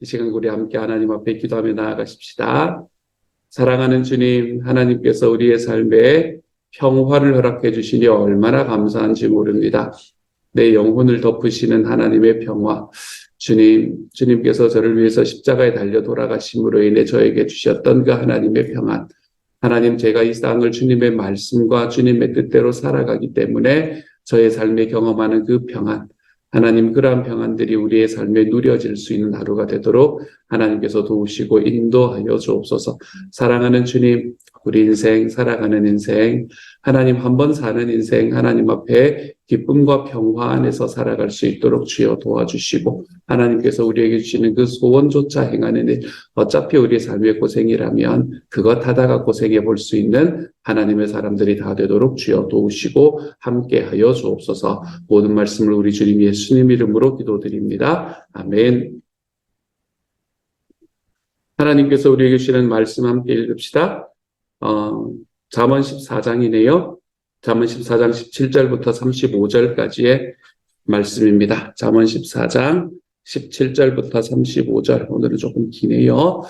이 시간 우리 함께 하나님 앞에 기도하며 나아가십시다. 사랑하는 주님, 하나님께서 우리의 삶에 평화를 허락해 주시니 얼마나 감사한지 모릅니다. 내 영혼을 덮으시는 하나님의 평화. 주님께서 저를 위해서 십자가에 달려 돌아가심으로 인해 저에게 주셨던 그 하나님의 평안. 하나님, 제가 이 땅을 주님의 말씀과 주님의 뜻대로 살아가기 때문에 저의 삶에 경험하는 그 평안. 하나님, 그러한 평안들이 우리의 삶에 누려질 수 있는 하루가 되도록 하나님께서 도우시고 인도하여 주옵소서. 사랑하는 주님, 우리 인생, 살아가는 인생, 하나님 한 번 사는 인생, 하나님 앞에 기쁨과 평화 안에서 살아갈 수 있도록 주여 도와주시고, 하나님께서 우리에게 주시는 그 소원조차 행하는 일, 어차피 우리의 삶의 고생이라면 그것 하다가 고생해 볼 수 있는 하나님의 사람들이 다 되도록 주여 도우시고 함께하여 주옵소서. 모든 말씀을 우리 주님 예수님 이름으로 기도드립니다. 아멘. 하나님께서 우리에게 주시는 말씀 함께 읽읍시다. 잠언 14장이네요. 잠언 14장 17절부터 35절까지의 말씀입니다. 잠언 14장 17절부터 35절. 오늘은 조금 기네요.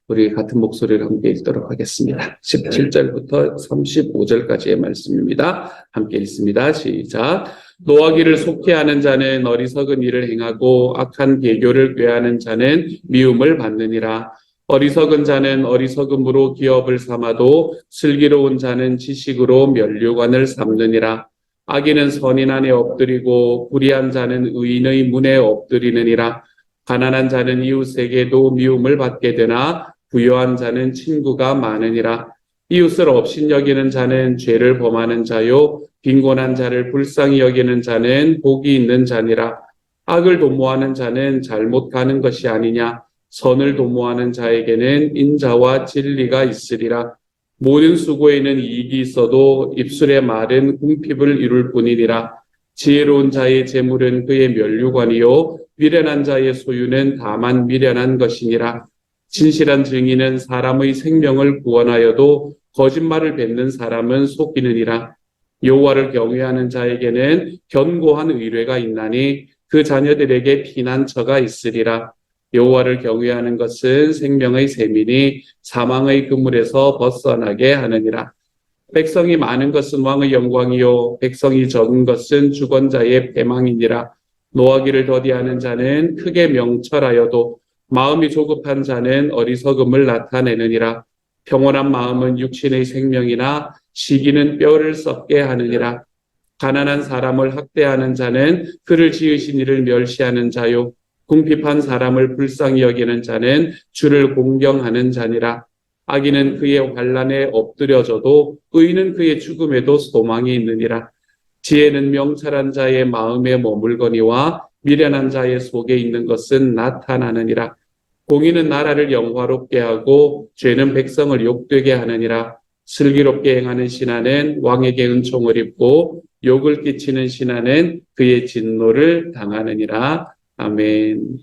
우리 같은 목소리를 함께 읽도록 하겠습니다. 17절부터 35절까지의 말씀입니다. 함께 읽습니다. 시작. 노하기를 속히하는 자는 어리석은 일을 행하고 악한 계교를 꾀하는 자는 미움을 받느니라. 어리석은 자는 어리석음으로 기업을 삼아도 슬기로운 자는 지식으로 면류관을 삼느니라. 악인은 선인 안에 엎드리고 불의한 자는 의인의 문에 엎드리느니라. 가난한 자는 이웃에게도 미움을 받게 되나 부유한 자는 친구가 많으니라. 이웃을 업신여기는 자는 죄를 범하는 자요 빈곤한 자를 불쌍히 여기는 자는 복이 있는 자니라. 악을 도모하는 자는 잘못 가는 것이 아니냐. 선을 도모하는 자에게는 인자와 진리가 있으리라. 모든 수고에는 이익이 있어도 입술의 말은 궁핍을 이룰 뿐이니라. 지혜로운 자의 재물은 그의 면류관이요 미련한 자의 소유는 다만 미련한 것이니라. 진실한 증인은 사람의 생명을 구원하여도 거짓말을 뱉는 사람은 속이느니라. 여호와를 경외하는 자에게는 견고한 의뢰가 있나니 그 자녀들에게 피난처가 있으리라. 여호와를 경외하는 것은 생명의 셈이니 사망의 그물에서 벗어나게 하느니라. 백성이 많은 것은 왕의 영광이요 백성이 적은 것은 주권자의 패망이니라. 노하기를 더디하는 자는 크게 명철하여도 마음이 조급한 자는 어리석음을 나타내느니라. 평온한 마음은 육신의 생명이나 시기는 뼈를 썩게 하느니라. 가난한 사람을 학대하는 자는 그를 지으신 이를 멸시하는 자요 궁핍한 사람을 불쌍히 여기는 자는 주를 공경하는 자니라. 악인은 그의 환난에 엎드려져도 의인은 그의 죽음에도 소망이 있느니라. 지혜는 명철한 자의 마음에 머물거니와 미련한 자의 속에 있는 것은 나타나느니라. 공의는 나라를 영화롭게 하고 죄는 백성을 욕되게 하느니라. 슬기롭게 행하는 신하는 왕에게 은총을 입고 욕을 끼치는 신하는 그의 진노를 당하느니라. 아멘.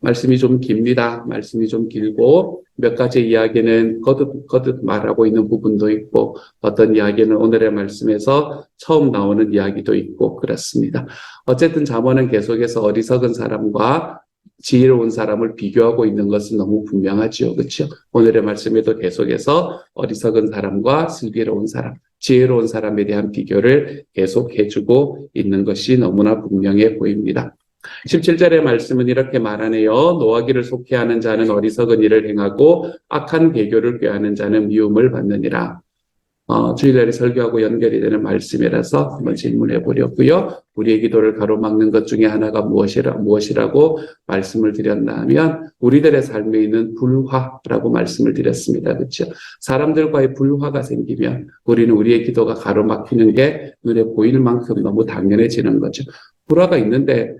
말씀이 좀 깁니다. 말씀이 좀 길고 몇 가지 이야기는 거듭 말하고 있는 부분도 있고 어떤 이야기는 오늘의 말씀에서 처음 나오는 이야기도 있고 그렇습니다. 어쨌든 잠언은 계속해서 어리석은 사람과 지혜로운 사람을 비교하고 있는 것은 너무 분명하지요. 그렇죠? 오늘의 말씀에도 계속해서 어리석은 사람과 슬기로운 사람, 지혜로운 사람에 대한 비교를 계속 해주고 있는 것이 너무나 분명해 보입니다. 17절의 말씀은 이렇게 말하네요. 노하기를 속히하는 자는 어리석은 일을 행하고 악한 계교를 꾀하는 자는 미움을 받느니라. 주일날에 설교하고 연결이 되는 말씀이라서 한번 질문해 보려고요. 우리의 기도를 가로막는 것 중에 하나가 무엇이라고 말씀을 드렸나면 우리들의 삶에 있는 불화라고 말씀을 드렸습니다. 그렇죠? 사람들과의 불화가 생기면 우리는 우리의 기도가 가로막히는 게 눈에 보일 만큼 너무 당연해지는 거죠. 불화가 있는데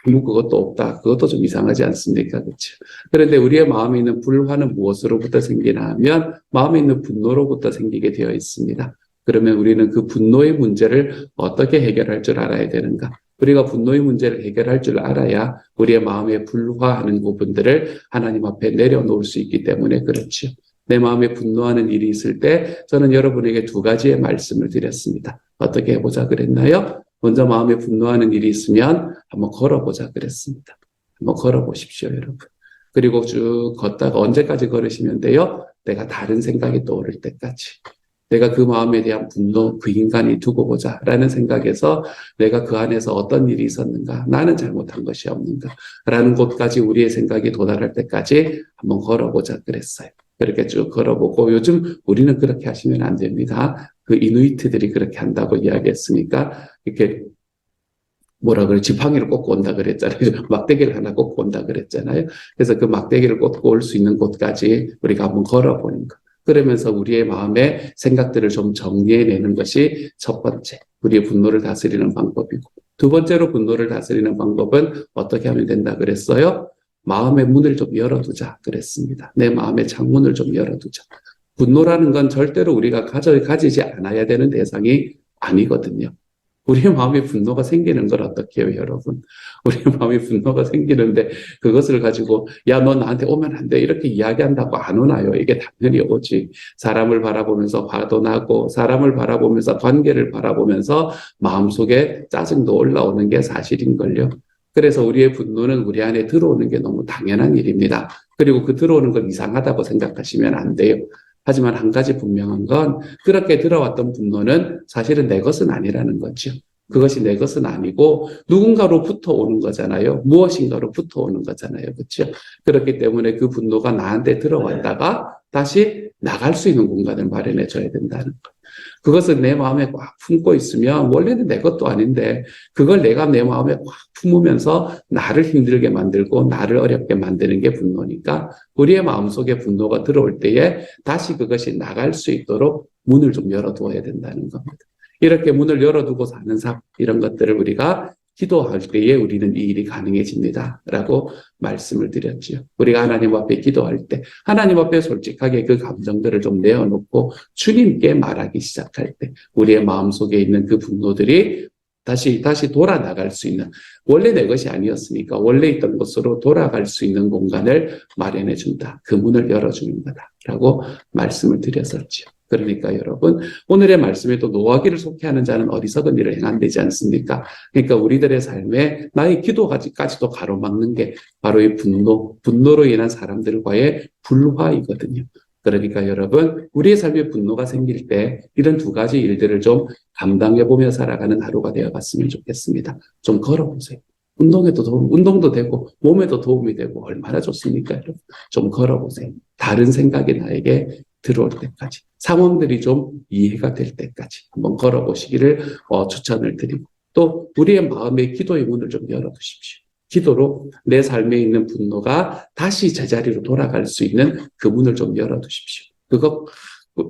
아무 그것도 없다. 그것도 좀 이상하지 않습니까? 그렇죠? 그런데 우리의 마음에 있는 불화는 무엇으로부터 생기나 하면 마음에 있는 분노로부터 생기게 되어 있습니다. 그러면 우리는 그 분노의 문제를 어떻게 해결할 줄 알아야 되는가? 우리가 분노의 문제를 해결할 줄 알아야 우리의 마음에 불화하는 부분들을 하나님 앞에 내려놓을 수 있기 때문에 그렇죠. 내 마음에 분노하는 일이 있을 때 저는 여러분에게 두 가지의 말씀을 드렸습니다. 어떻게 해보자 그랬나요? 먼저 마음에 분노하는 일이 있으면 한번 걸어보자 그랬습니다. 한번 걸어보십시오, 여러분. 그리고 쭉 걷다가 언제까지 걸으시면 돼요? 내가 다른 생각이 떠오를 때까지. 내가 그 마음에 대한 분노, 그 인간이 두고 보자 라는 생각에서 내가 그 안에서 어떤 일이 있었는가, 나는 잘못한 것이 없는가 라는 곳까지 우리의 생각이 도달할 때까지 한번 걸어보자 그랬어요. 그렇게 쭉 걸어보고, 요즘 우리는 그렇게 하시면 안 됩니다. 그 이누이트들이 그렇게 한다고 이야기했으니까 이렇게 뭐라 그래, 지팡이를 꽂고 온다 그랬잖아요. 막대기를 하나 꽂고 온다 그랬잖아요. 그래서 그 막대기를 꽂고 올 수 있는 곳까지 우리가 한번 걸어보는 거. 그러면서 우리의 마음의 생각들을 좀 정리해내는 것이 첫 번째, 우리의 분노를 다스리는 방법이고, 두 번째로 분노를 다스리는 방법은 어떻게 하면 된다 그랬어요? 마음의 문을 좀 열어두자 그랬습니다. 내 마음의 창문을 좀 열어두자. 분노라는 건 절대로 우리가 가지지 않아야 되는 대상이 아니거든요. 우리의 마음에 분노가 생기는 걸 어떻게 해요, 여러분? 우리의 마음에 분노가 생기는데 그것을 가지고 야, 너 나한테 오면 안 돼. 이렇게 이야기한다고 안 오나요? 이게 당연히 오지. 사람을 바라보면서 화도 나고 사람을 바라보면서 관계를 바라보면서 마음속에 짜증도 올라오는 게 사실인걸요. 그래서 우리의 분노는 우리 안에 들어오는 게 너무 당연한 일입니다. 그리고 그 들어오는 건 이상하다고 생각하시면 안 돼요. 하지만 한 가지 분명한 건 그렇게 들어왔던 분노는 사실은 내 것은 아니라는 거죠. 그것이 내 것은 아니고 누군가로부터 오는 거잖아요. 무엇인가로부터 오는 거잖아요. 그렇죠? 그렇기 때문에 그 분노가 나한테 들어왔다가 다시 나갈 수 있는 공간을 마련해 줘야 된다는 거. 그것을 내 마음에 꽉 품고 있으면 원래는 내 것도 아닌데 그걸 내가 내 마음에 꽉 품으면서 나를 힘들게 만들고 나를 어렵게 만드는 게 분노니까 우리의 마음속에 분노가 들어올 때에 다시 그것이 나갈 수 있도록 문을 좀 열어두어야 된다는 겁니다. 이렇게 문을 열어두고 사는 삶, 이런 것들을 우리가 기도할 때에 우리는 이 일이 가능해집니다. 라고 말씀을 드렸죠. 우리가 하나님 앞에 기도할 때, 하나님 앞에 솔직하게 그 감정들을 좀 내어놓고 주님께 말하기 시작할 때, 우리의 마음속에 있는 그 분노들이 다시 돌아나갈 수 있는, 원래 내 것이 아니었으니까 원래 있던 곳으로 돌아갈 수 있는 공간을 마련해 준다. 그 문을 열어주는 거다. 라고 말씀을 드렸었죠. 그러니까 여러분, 오늘의 말씀에도 노하기를 속해하는 자는 어리석은 일을 행한다지 않습니까? 그러니까 우리들의 삶에 나의 기도까지도 가로막는 게 바로 이 분노로 인한 사람들과의 불화이거든요. 그러니까 여러분, 우리의 삶에 분노가 생길 때 이런 두 가지 일들을 좀 감당해보며 살아가는 하루가 되어갔으면 좋겠습니다. 좀 걸어보세요. 운동도 되고 몸에도 도움이 되고 얼마나 좋습니까, 여러분? 좀 걸어보세요. 다른 생각이 나에게 들어올 때까지, 상황들이 좀 이해가 될 때까지 한번 걸어보시기를 추천을 드리고, 또 우리의 마음의 기도의 문을 좀 열어두십시오. 기도로 내 삶에 있는 분노가 다시 제자리로 돌아갈 수 있는 그 문을 좀 열어두십시오.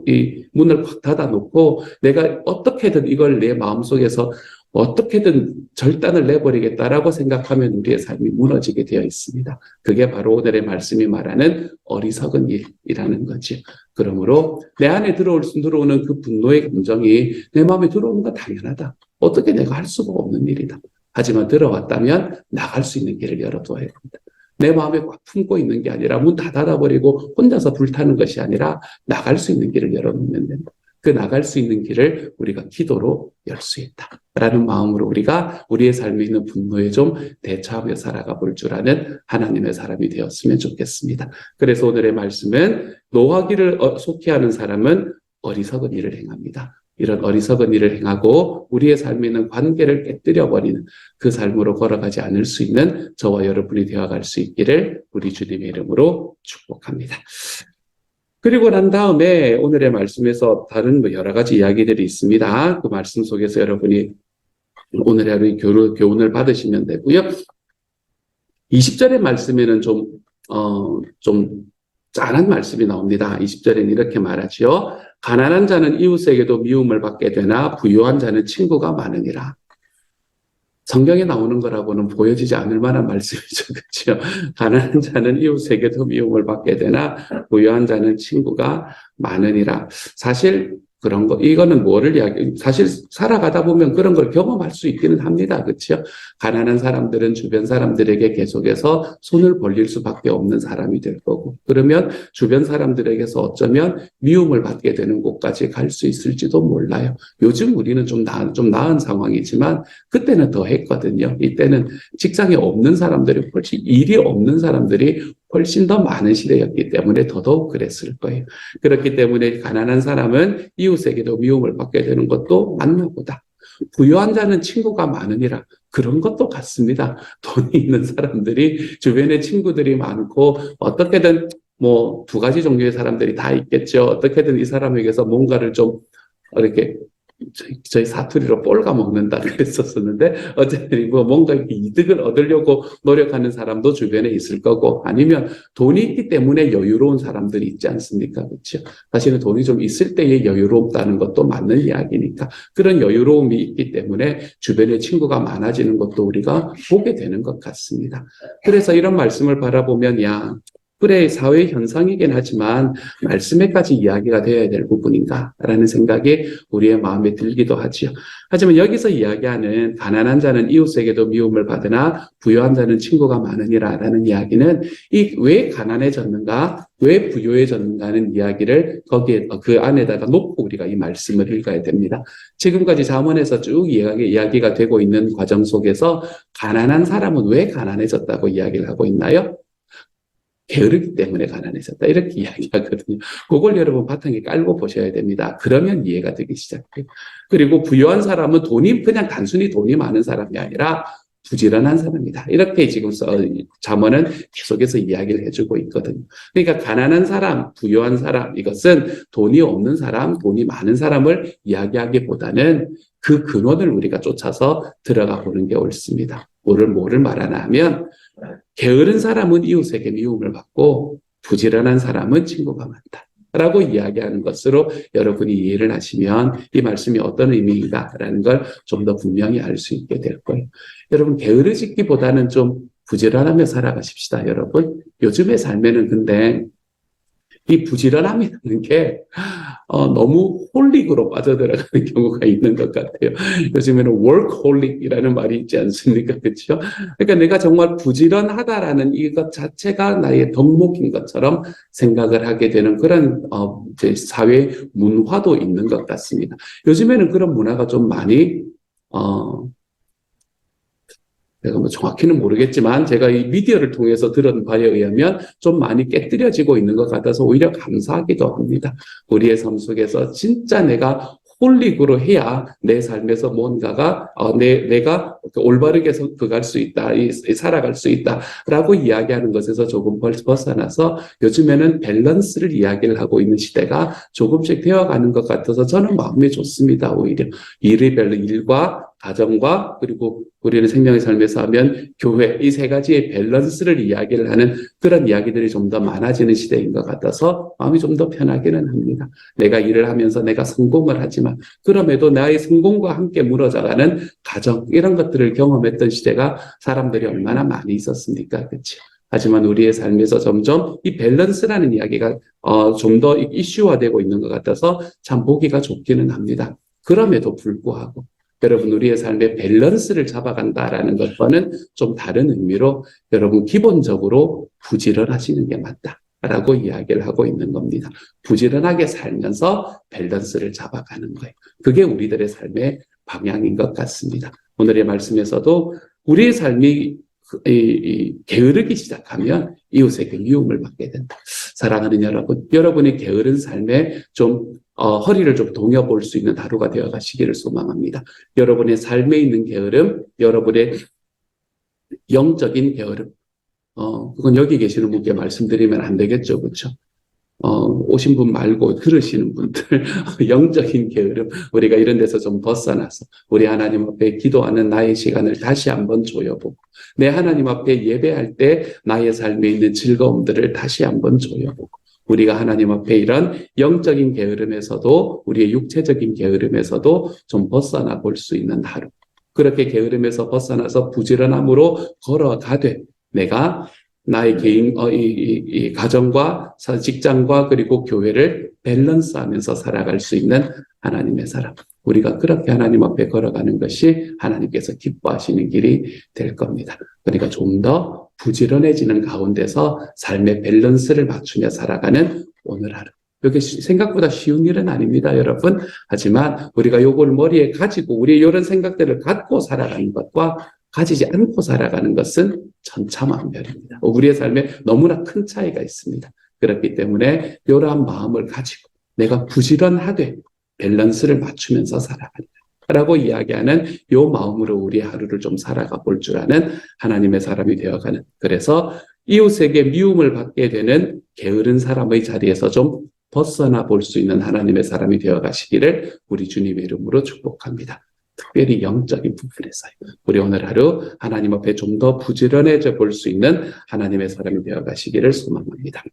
이 문을 확 닫아놓고 내가 어떻게든 이걸 내 마음속에서 어떻게든 절단을 내버리겠다라고 생각하면 우리의 삶이 무너지게 되어 있습니다. 그게 바로 오늘의 말씀이 말하는 어리석은 일이라는 거죠. 그러므로 내 안에 들어오는 그 분노의 감정이 내 마음에 들어오는 건 당연하다. 어떻게 내가 할 수가 없는 일이다. 하지만 들어왔다면 나갈 수 있는 길을 열어둬야 됩니다. 내 마음에 꽉 품고 있는 게 아니라 문 다 닫아버리고 혼자서 불타는 것이 아니라 나갈 수 있는 길을 열어놓으면 된다. 그 나갈 수 있는 길을 우리가 기도로 열 수 있다라는 마음으로 우리가 우리의 삶에 있는 분노에 좀 대처하며 살아가 볼 줄 아는 하나님의 사람이 되었으면 좋겠습니다. 그래서 오늘의 말씀은 노하기를 속해하는 사람은 어리석은 일을 행합니다. 이런 어리석은 일을 행하고 우리의 삶에 있는 관계를 깨뜨려버리는 그 삶으로 걸어가지 않을 수 있는 저와 여러분이 되어갈 수 있기를 우리 주님의 이름으로 축복합니다. 그리고 난 다음에 오늘의 말씀에서 다른 여러 가지 이야기들이 있습니다. 그 말씀 속에서 여러분이 오늘의 하루의 교훈을 받으시면 되고요. 20절의 말씀에는 좀 짠한 말씀이 나옵니다. 20절에는 이렇게 말하지요. 가난한 자는 이웃에게도 미움을 받게 되나 부유한 자는 친구가 많으니라. 성경에 나오는 거라고는 보여지지 않을 만한 말씀이죠. 그렇죠? 가난한 자는 이웃에게도 미움을 받게 되나 부유한 자는 친구가 많으니라. 사실 그런 거, 이거는 뭐를 사실 살아가다 보면 그런 걸 경험할 수 있기는 합니다. 그렇죠? 가난한 사람들은 주변 사람들에게 계속해서 손을 벌릴 수밖에 없는 사람이 될 거고, 그러면 주변 사람들에게서 어쩌면 미움을 받게 되는 곳까지 갈 수 있을지도 몰라요. 요즘 우리는 좀 나은 상황이지만, 그때는 더 했거든요. 이때는 직장에 없는 사람들이 훨씬, 일이 없는 사람들이 훨씬 더 많은 시대였기 때문에 더더욱 그랬을 거예요. 그렇기 때문에 가난한 사람은 이웃에게도 미움을 받게 되는 것도 맞나 보다. 부유한 자는 친구가 많으니라. 그런 것도 같습니다. 돈이 있는 사람들이 주변에 친구들이 많고 어떻게든 뭐 두 가지 종류의 사람들이 다 있겠죠. 어떻게든 이 사람에게서 뭔가를 좀 이렇게 저희 사투리로 뻘가 먹는다 그랬었는데 어쨌든 뭐 뭔가 이득을 얻으려고 노력하는 사람도 주변에 있을 거고, 아니면 돈이 있기 때문에 여유로운 사람들이 있지 않습니까? 그렇죠? 사실은 돈이 좀 있을 때의 여유롭다는 것도 맞는 이야기니까 그런 여유로움이 있기 때문에 주변에 친구가 많아지는 것도 우리가 보게 되는 것 같습니다. 그래서 이런 말씀을 바라보면 그래, 사회 현상이긴 하지만 말씀에까지 이야기가 되어야 될 부분인가라는 생각이 우리의 마음에 들기도 하지요. 하지만 여기서 이야기하는 가난한 자는 이웃에게도 미움을 받으나 부유한 자는 친구가 많으니라라는 이야기는 왜 가난해졌는가, 왜 부유해졌는가는 이야기를 거기에 그 안에다가 놓고 우리가 이 말씀을 읽어야 됩니다. 지금까지 잠언에서 쭉 이야기가 되고 있는 과정 속에서 가난한 사람은 왜 가난해졌다고 이야기를 하고 있나요? 게으르기 때문에 가난해졌다. 이렇게 이야기하거든요. 그걸 여러분 바탕에 깔고 보셔야 됩니다. 그러면 이해가 되기 시작해요. 그리고 부유한 사람은 그냥 단순히 돈이 많은 사람이 아니라 부지런한 사람이다. 이렇게 지금 잠언은 계속해서 이야기를 해주고 있거든요. 그러니까 가난한 사람, 부유한 사람, 이것은 돈이 없는 사람, 돈이 많은 사람을 이야기하기보다는 그 근원을 우리가 쫓아서 들어가 보는 게 옳습니다. 뭐를 말하나 하면, 게으른 사람은 이웃에게 미움을 받고 부지런한 사람은 친구가 많다 라고 이야기하는 것으로 여러분이 이해를 하시면 이 말씀이 어떤 의미인가라는 걸 좀 더 분명히 알 수 있게 될 거예요. 여러분, 게으르시기보다는 좀 부지런하며 살아가십시다. 여러분, 요즘의 삶에는 근데 이 부지런함이라는 게 너무 홀릭으로 빠져들어가는 경우가 있는 것 같아요. 요즘에는 workholic이라는 말이 있지 않습니까? 그렇죠? 그러니까 내가 정말 부지런하다라는 이것 자체가 나의 덕목인 것처럼 생각을 하게 되는 그런 사회 문화도 있는 것 같습니다. 요즘에는 그런 문화가 좀 많이 내가 뭐 정확히는 모르겠지만 제가 이 미디어를 통해서 들은 바에 의하면 좀 많이 깨뜨려지고 있는 것 같아서 오히려 감사하기도 합니다. 우리의 삶 속에서 진짜 내가 홀릭으로 해야 내 삶에서 뭔가가 내가 올바르게 갈 수 있다, 살아갈 수 있다라고 이야기하는 것에서 조금 벗어나서 요즘에는 밸런스를 이야기를 하고 있는 시대가 조금씩 되어가는 것 같아서 저는 마음이 좋습니다. 오히려 일과 가정과 그리고 우리는 생명의 삶에서 하면 교회, 이 세 가지의 밸런스를 이야기를 하는 그런 이야기들이 좀 더 많아지는 시대인 것 같아서 마음이 좀 더 편하기는 합니다. 내가 일을 하면서 내가 성공을 하지만 그럼에도 나의 성공과 함께 무너져가는 가정, 이런 것들을 경험했던 시대가 사람들이 얼마나 많이 있었습니까? 그렇죠? 하지만 우리의 삶에서 점점 이 밸런스라는 이야기가 좀 더 이슈화되고 있는 것 같아서 참 보기가 좋기는 합니다. 그럼에도 불구하고 여러분, 우리의 삶의 밸런스를 잡아간다라는 것과는 좀 다른 의미로 여러분 기본적으로 부지런하시는 게 맞다라고 이야기를 하고 있는 겁니다. 부지런하게 살면서 밸런스를 잡아가는 거예요. 그게 우리들의 삶의 방향인 것 같습니다. 오늘의 말씀에서도 우리의 삶이 게으르기 시작하면 이웃에게 미움을 받게 된다. 사랑하는 여러분, 여러분이 게으른 삶에 좀 허리를 좀 동여볼 수 있는 하루가 되어 가시기를 소망합니다. 여러분의 삶에 있는 게으름, 여러분의 영적인 게으름, 그건 여기 계시는 분께 말씀드리면 안 되겠죠, 그렇죠? 오신 분 말고 들으시는 분들, 영적인 게으름, 우리가 이런 데서 좀 벗어나서 우리 하나님 앞에 기도하는 나의 시간을 다시 한번 조여보고 내 하나님 앞에 예배할 때 나의 삶에 있는 즐거움들을 다시 한번 조여보고 우리가 하나님 앞에 이런 영적인 게으름에서도 우리의 육체적인 게으름에서도 좀 벗어나 볼 수 있는 하루. 그렇게 게으름에서 벗어나서 부지런함으로 걸어가되 내가 하나님 앞에 예배할 때 나의 삶에 있는 즐거움들을 다시 한번 조여보고 우리가 하나님 앞에 이런 영적인 게으름에서도 우리의 육체적인 게으름에서도 좀 벗어나 볼 수 있는 하루. 그렇게 게으름에서 벗어나서 부지런함으로 걸어가되 내가 나의 개인, 이 가정과 직장과 그리고 교회를 밸런스하면서 살아갈 수 있는 하나님의 사람. 우리가 그렇게 하나님 앞에 걸어가는 것이 하나님께서 기뻐하시는 길이 될 겁니다. 그러니까 좀 더 부지런해지는 가운데서 삶의 밸런스를 맞추며 살아가는 오늘 하루. 이게 생각보다 쉬운 일은 아닙니다, 여러분. 하지만 우리가 요걸 머리에 가지고 우리 이런 생각들을 갖고 살아가는 것과 가지지 않고 살아가는 것은 천차만별입니다. 우리의 삶에 너무나 큰 차이가 있습니다. 그렇기 때문에 이러한 마음을 가지고 내가 부지런하되 밸런스를 맞추면서 살아간다 라고 이야기하는 이 마음으로 우리 하루를 좀 살아가 볼 줄 아는 하나님의 사람이 되어가는, 그래서 이웃에게 미움을 받게 되는 게으른 사람의 자리에서 좀 벗어나 볼 수 있는 하나님의 사람이 되어가시기를 우리 주님의 이름으로 축복합니다. 특별히 영적인 부분에서요. 우리 오늘 하루 하나님 앞에 좀 더 부지런해져 볼 수 있는 하나님의 사람이 되어가시기를 소망합니다.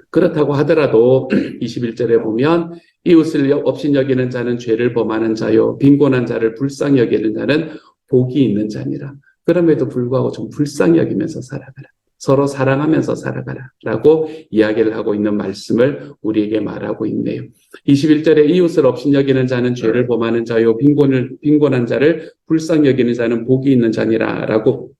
그렇다고 하더라도 21절에 보면 이웃을 업신여기는 자는 죄를 범하는 자요, 빈곤한 자를 불쌍히 여기는 자는 복이 있는 자니라. 그럼에도 불구하고 좀 불쌍히 여기면서 살아가라. 서로 사랑하면서 살아가라 라고 이야기를 하고 있는 말씀을 우리에게 말하고 있네요. 21절에 이웃을 업신여기는 자는 죄를 범하는 자요, 빈곤한 자를 불쌍히 여기는 자는 복이 있는 자니라 라고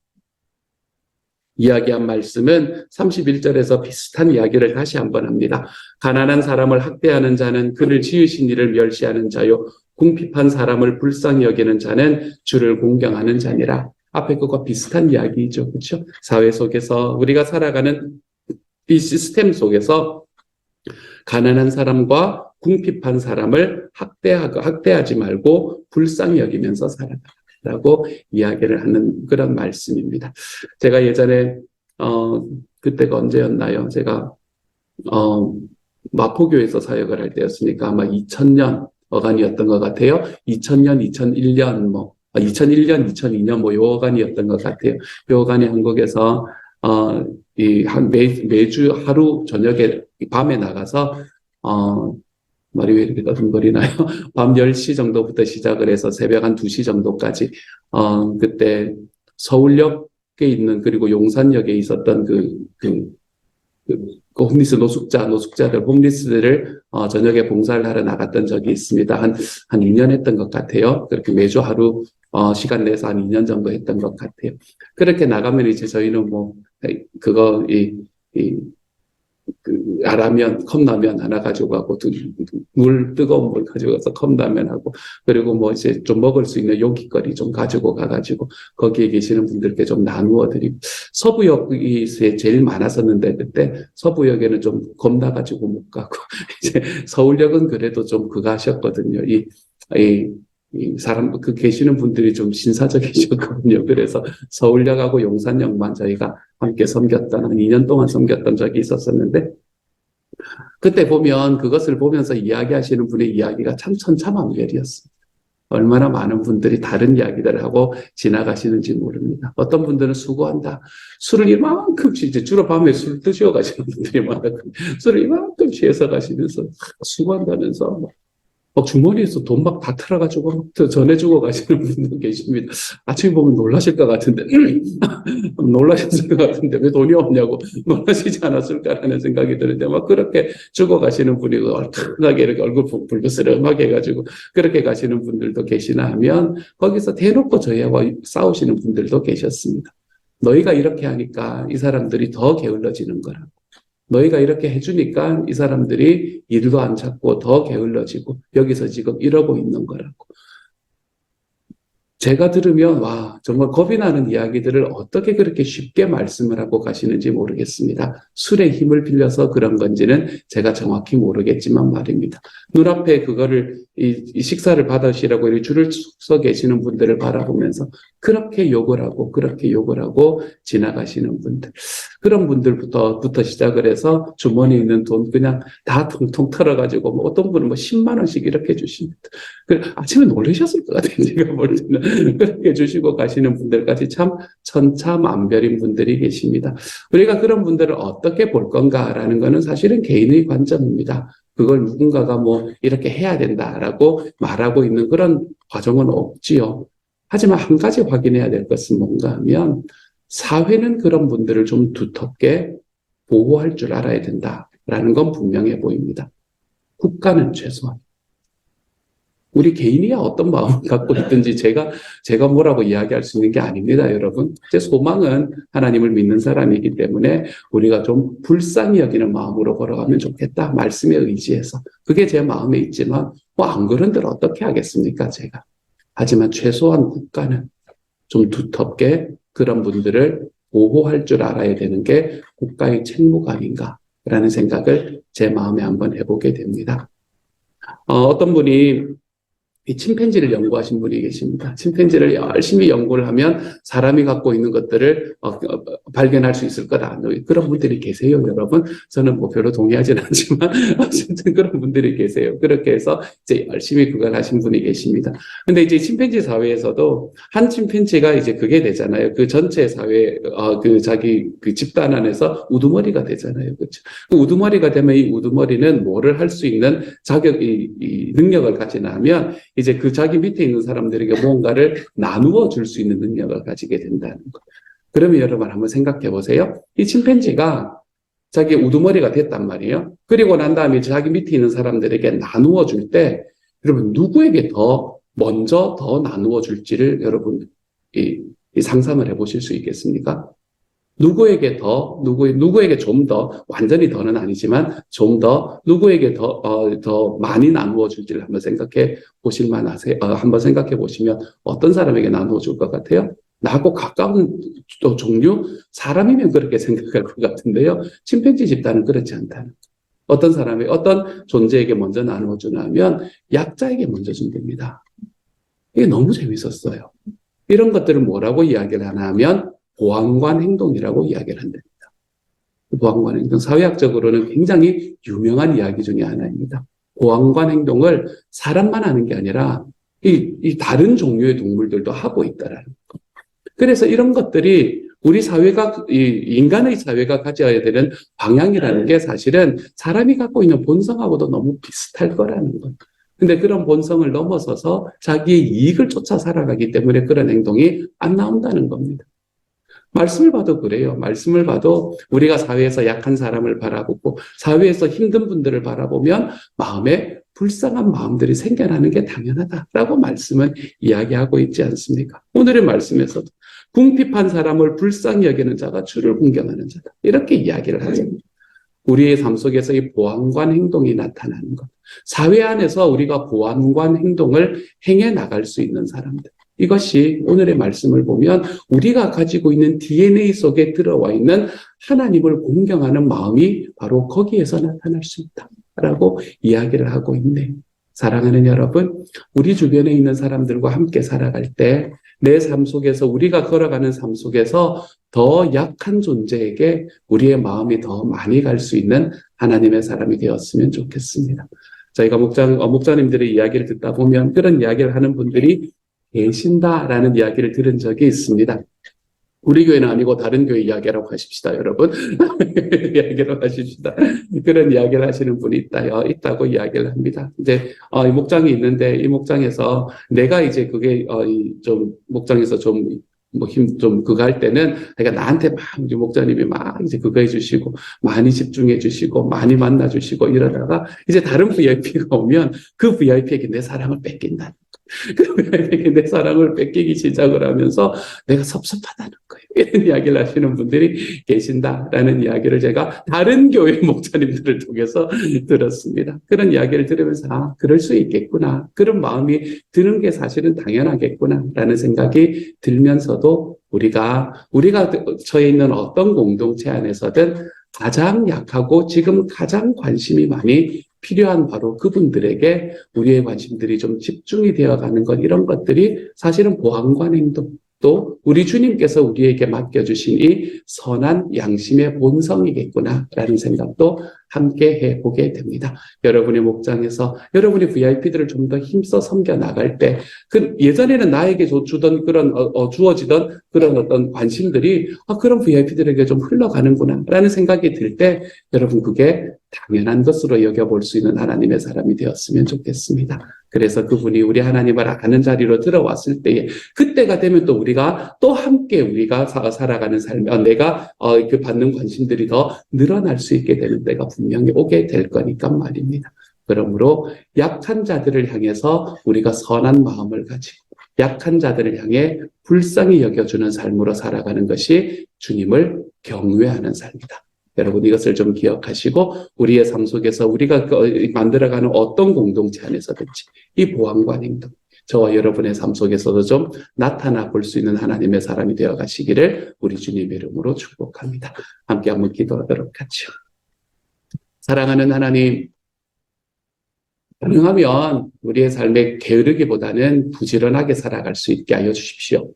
이야기한 말씀은 31절에서 비슷한 이야기를 다시 한번 합니다. 가난한 사람을 학대하는 자는 그를 지으신 이를 멸시하는 자요, 궁핍한 사람을 불쌍히 여기는 자는 주를 공경하는 자니라. 앞에 것과 비슷한 이야기이죠. 그렇죠? 사회 속에서 우리가 살아가는 이 시스템 속에서 가난한 사람과 궁핍한 사람을 학대하지 말고 불쌍히 여기면서 살아가라고 이야기를 하는 그런 말씀입니다. 제가 예전에 그때가 언제였나요? 제가 마포교에서 사역을 할 때였으니까 아마 2000년 어간이었던 것 같아요. 2000년, 2001년 2001년, 2002년 요 어간이었던 것 같아요. 요 어간이 한국에서 매주 하루 저녁에 밤에 나가서 말이 왜 이렇게 더듬거리나요? 밤 10시 정도부터 시작을 해서 새벽 한 2시 정도까지 그때 서울역에 있는, 그리고 용산역에 있었던 그 홈리스 노숙자들, 홈리스들을 저녁에 봉사를 하러 나갔던 적이 있습니다. 한 2년 했던 것 같아요. 그렇게 매주 하루 시간 내서 한 2년 정도 했던 것 같아요. 그렇게 나가면 이제 저희는 그거 라면, 컵라면 하나 가지고 가고, 뜨거운 물 가지고 가서 컵라면하고, 그리고 이제 좀 먹을 수 있는 요깃거리 좀 가지고 가가지고, 거기에 계시는 분들께 좀 나누어 드리고, 서부역이 제일 많았었는데, 그때 서부역에는 좀 겁나가지고 못 가고, 이제 서울역은 그래도 좀 그거 하셨거든요. 계시는 분들이 좀 신사적이셨거든요. 그래서 서울역하고 용산역만 저희가 함께 섬겼던, 한 2년 동안 섬겼던 적이 있었었는데, 그때 보면 그것을 보면서 이야기하시는 분의 이야기가 참 천차만별이었습니다. 얼마나 많은 분들이 다른 이야기들을 하고 지나가시는지 모릅니다. 어떤 분들은 수고한다. 술을 이만큼씩, 이제 주로 밤에 술 드시러 가시는 분들이 많았거든요. 술을 이만큼 취해서 가시면서 수고한다면서 주머니에서 돈 막 다 틀어가지고 전해주고 가시는 분도 계십니다. 아침에 보면 놀라실 것 같은데, 놀라셨을 것 같은데, 왜 돈이 없냐고 놀라시지 않았을까라는 생각이 드는데, 그렇게 주고 가시는 분이 얼큰하게 이렇게 얼굴 붉으스름하게 해가지고, 그렇게 가시는 분들도 계시나 하면, 거기서 대놓고 저희와 싸우시는 분들도 계셨습니다. 너희가 이렇게 하니까 이 사람들이 더 게을러지는 거라고. 너희가 이렇게 해주니까 이 사람들이 일도 안 찾고 더 게을러지고 여기서 지금 이러고 있는 거라고. 제가 들으면 와, 정말 겁이 나는 이야기들을 어떻게 그렇게 쉽게 말씀을 하고 가시는지 모르겠습니다. 술의 힘을 빌려서 그런 건지는 제가 정확히 모르겠지만 말입니다. 눈앞에 그거를 이 식사를 받으시라고 이렇게 줄을 서 계시는 분들을 바라보면서 그렇게 욕을 하고 지나가시는 분들, 그런 분들부터 시작을 해서 주머니에 있는 돈 그냥 다 통통 털어가지고 어떤 분은 10만 원씩 이렇게 주십니다. 아침에 놀라셨을 것 같아요. 제가 볼 때는. 그렇게 주시고 가시는 분들까지 참 천차만별인 분들이 계십니다. 우리가 그런 분들을 어떻게 볼 건가라는 것은 사실은 개인의 관점입니다. 그걸 누군가가 이렇게 해야 된다라고 말하고 있는 그런 과정은 없지요. 하지만 한 가지 확인해야 될 것은 뭔가 하면 사회는 그런 분들을 좀 두텁게 보호할 줄 알아야 된다라는 건 분명해 보입니다. 국가는 최소한. 우리 개인이야 어떤 마음을 갖고 있든지 제가 뭐라고 이야기할 수 있는 게 아닙니다, 여러분. 제 소망은 하나님을 믿는 사람이기 때문에 우리가 좀 불쌍히 여기는 마음으로 걸어가면 좋겠다. 말씀에 의지해서. 그게 제 마음에 있지만, 뭐 안 그런들 어떻게 하겠습니까, 제가. 하지만 최소한 국가는 좀 두텁게 그런 분들을 보호할 줄 알아야 되는 게 국가의 책무가 아닌가라는 생각을 제 마음에 한번 해보게 됩니다. 어떤 분이 이 침팬지를 연구하신 분이 계십니다. 침팬지를 열심히 연구를 하면 사람이 갖고 있는 것들을 발견할 수 있을 거다. 그런 분들이 계세요, 여러분. 저는 뭐 별로 동의하지는 않지만 어쨌든 그런 분들이 계세요. 그렇게 해서 이제 열심히 그걸 하신 분이 계십니다. 근데 이제 침팬지 사회에서도 한 침팬지가 이제 그게 되잖아요. 그 전체 사회 그 자기 그 집단 안에서 우두머리가 되잖아요. 그렇죠? 그 우두머리가 되면 이 우두머리는 뭐를 할 수 있는 이 능력을 가지려면 이제 그 자기 밑에 있는 사람들에게 뭔가를 나누어 줄 수 있는 능력을 가지게 된다는 거. 그러면 여러분 한번 생각해 보세요. 이 침팬지가 자기 우두머리가 됐단 말이에요. 그리고 난 다음에 자기 밑에 있는 사람들에게 나누어 줄 때, 여러분 누구에게 더 먼저 더 나누어 줄지를 여러분 이 상상을 해 보실 수 있겠습니까? 누구에게 좀 더, 완전히 더는 아니지만, 좀 더, 누구에게 더 많이 나누어 줄지를 한번 생각해 보실 만하세요. 한번 생각해 보시면 어떤 사람에게 나누어 줄 것 같아요? 나하고 가까운 또 종류? 사람이면 그렇게 생각할 것 같은데요. 침팬지 집단은 그렇지 않다는. 어떤 존재에게 먼저 나누어 주냐면, 약자에게 먼저 준답니다. 이게 너무 재밌었어요. 이런 것들을 뭐라고 이야기를 하나 하면, 보안관 행동이라고 이야기를 한답니다. 보안관 행동, 사회학적으로는 굉장히 유명한 이야기 중에 하나입니다. 보안관 행동을 사람만 하는 게 아니라 이 다른 종류의 동물들도 하고 있다라는 것. 그래서 이런 것들이 우리 사회가, 인간의 사회가 가져야 되는 방향이라는 게 사실은 사람이 갖고 있는 본성하고도 너무 비슷할 거라는 것. 근데 그런 본성을 넘어서서 자기의 이익을 쫓아 살아가기 때문에 그런 행동이 안 나온다는 겁니다. 말씀을 봐도 그래요. 말씀을 봐도 우리가 사회에서 약한 사람을 바라보고 사회에서 힘든 분들을 바라보면 마음에 불쌍한 마음들이 생겨나는 게 당연하다라고 말씀은 이야기하고 있지 않습니까? 오늘의 말씀에서도 궁핍한 사람을 불쌍히 여기는 자가 주를 공경하는 자다. 이렇게 이야기를 하잖아요. 우리의 삶 속에서 이 보안관 행동이 나타나는 것. 사회 안에서 우리가 보안관 행동을 행해 나갈 수 있는 사람들. 이것이 오늘의 말씀을 보면 우리가 가지고 있는 DNA 속에 들어와 있는 하나님을 공경하는 마음이 바로 거기에서 나타날 수 있다라고 이야기를 하고 있네요. 사랑하는 여러분, 우리 주변에 있는 사람들과 함께 살아갈 때 내 삶 속에서 우리가 걸어가는 삶 속에서 더 약한 존재에게 우리의 마음이 더 많이 갈 수 있는 하나님의 사람이 되었으면 좋겠습니다. 저희가 목자님들의 이야기를 듣다 보면 그런 이야기를 하는 분들이 계신다라는 이야기를 들은 적이 있습니다. 우리 교회는 아니고 다른 교회 이야기라고 하십시다, 여러분. 이야기라고 하십시다. 그런 이야기를 하시는 분이 있다고 이야기를 합니다. 이제, 이 목장이 있는데, 이 목장에서 내가 이제 그게, 목장에서 그거 할 때는, 그러니까 나한테 막, 이제 목사님이 막 이제 그거 해주시고, 많이 집중해주시고, 많이 만나주시고, 이러다가, 이제 다른 VIP가 오면 그 VIP에게 내 사랑을 뺏긴다. 그 VIP에게 내 사랑을 뺏기기 시작을 하면서 내가 섭섭하다는 거예요. 이런 이야기를 하시는 분들이 계신다라는 이야기를 제가 다른 교회 목사님들을 통해서 들었습니다. 그런 이야기를 들으면서, 그럴 수 있겠구나. 그런 마음이 드는 게 사실은 당연하겠구나라는 생각이 들면서도 우리가 처해 있는 어떤 공동체 안에서든 가장 약하고 지금 가장 관심이 많이 필요한 바로 그분들에게 우리의 관심들이 좀 집중이 되어가는 것, 이런 것들이 사실은 보안관 행동, 또 우리 주님께서 우리에게 맡겨주신 이 선한 양심의 본성이겠구나라는 생각도 함께 해보게 됩니다. 여러분의 목장에서 여러분의 VIP들을 좀 더 힘써 섬겨 나갈 때, 예전에는 나에게 주던 그런, 주어지던 그런 어떤 관심들이, 그런 VIP들에게 좀 흘러가는구나, 라는 생각이 들 때, 여러분 그게 당연한 것으로 여겨볼 수 있는 하나님의 사람이 되었으면 좋겠습니다. 그래서 그분이 우리 하나님을 아는 자리로 들어왔을 때에, 그때가 되면 또 우리가 또 함께 우리가 살아가는 삶, 내가 그 받는 관심들이 더 늘어날 수 있게 되는 때가 분명히 오게 될 거니까 말입니다. 그러므로 약한 자들을 향해서 우리가 선한 마음을 가지고 약한 자들을 향해 불쌍히 여겨주는 삶으로 살아가는 것이 주님을 경외하는 삶이다. 여러분 이것을 좀 기억하시고 우리의 삶 속에서 우리가 만들어가는 어떤 공동체 안에서든지 이 보안관 행동, 저와 여러분의 삶 속에서도 좀 나타나 볼 수 있는 하나님의 사람이 되어 가시기를 우리 주님의 이름으로 축복합니다. 함께 한번 기도하도록 하죠. 사랑하는 하나님, 가능하면 우리의 삶에 게으르기보다는 부지런하게 살아갈 수 있게 하여 주십시오.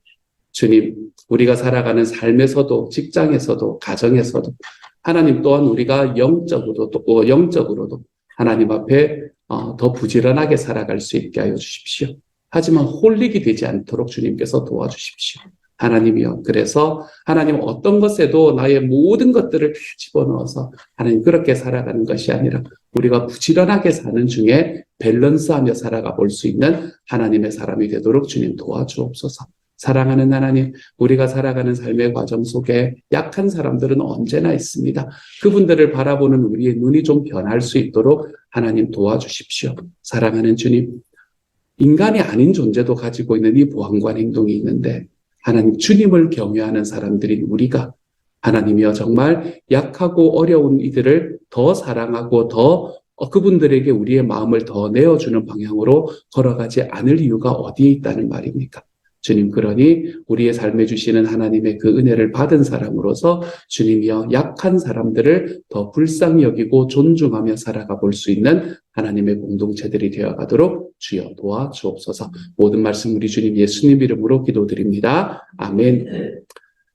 주님, 우리가 살아가는 삶에서도 직장에서도 가정에서도 하나님 또한 우리가 영적으로도 하나님 앞에 더 부지런하게 살아갈 수 있게 하여 주십시오. 하지만 홀릭이 되지 않도록 주님께서 도와주십시오. 하나님이요. 그래서 하나님 어떤 것에도 나의 모든 것들을 다 집어넣어서 하나님 그렇게 살아가는 것이 아니라 우리가 부지런하게 사는 중에 밸런스하며 살아가 볼 수 있는 하나님의 사람이 되도록 주님 도와주옵소서. 사랑하는 하나님, 우리가 살아가는 삶의 과정 속에 약한 사람들은 언제나 있습니다. 그분들을 바라보는 우리의 눈이 좀 변할 수 있도록 하나님 도와주십시오. 사랑하는 주님, 인간이 아닌 존재도 가지고 있는 이 보안관 행동이 있는데 하나님 주님을 경외하는 사람들인 우리가 하나님이여 정말 약하고 어려운 이들을 더 사랑하고 더 그분들에게 우리의 마음을 더 내어주는 방향으로 걸어가지 않을 이유가 어디에 있다는 말입니까? 주님, 그러니 우리의 삶에 주시는 하나님의 그 은혜를 받은 사람으로서 주님이여 약한 사람들을 더 불쌍히 여기고 존중하며 살아가 볼 수 있는 하나님의 공동체들이 되어가도록 주여 도와주옵소서. 모든 말씀 우리 주님 예수님 이름으로 기도드립니다. 아멘.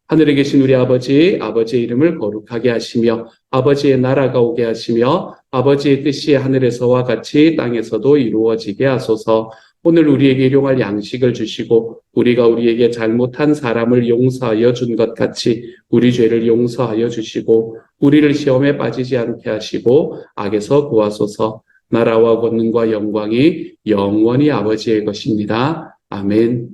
하늘에 계신 우리 아버지, 아버지의 이름을 거룩하게 하시며 아버지의 나라가 오게 하시며 아버지의 뜻이 하늘에서와 같이 땅에서도 이루어지게 하소서. 오늘 우리에게 일용할 양식을 주시고 우리가 우리에게 잘못한 사람을 용서하여 준 것 같이 우리 죄를 용서하여 주시고 우리를 시험에 빠지지 않게 하시고 악에서 구하소서. 나라와 권능과 영광이 영원히 아버지의 것입니다. 아멘.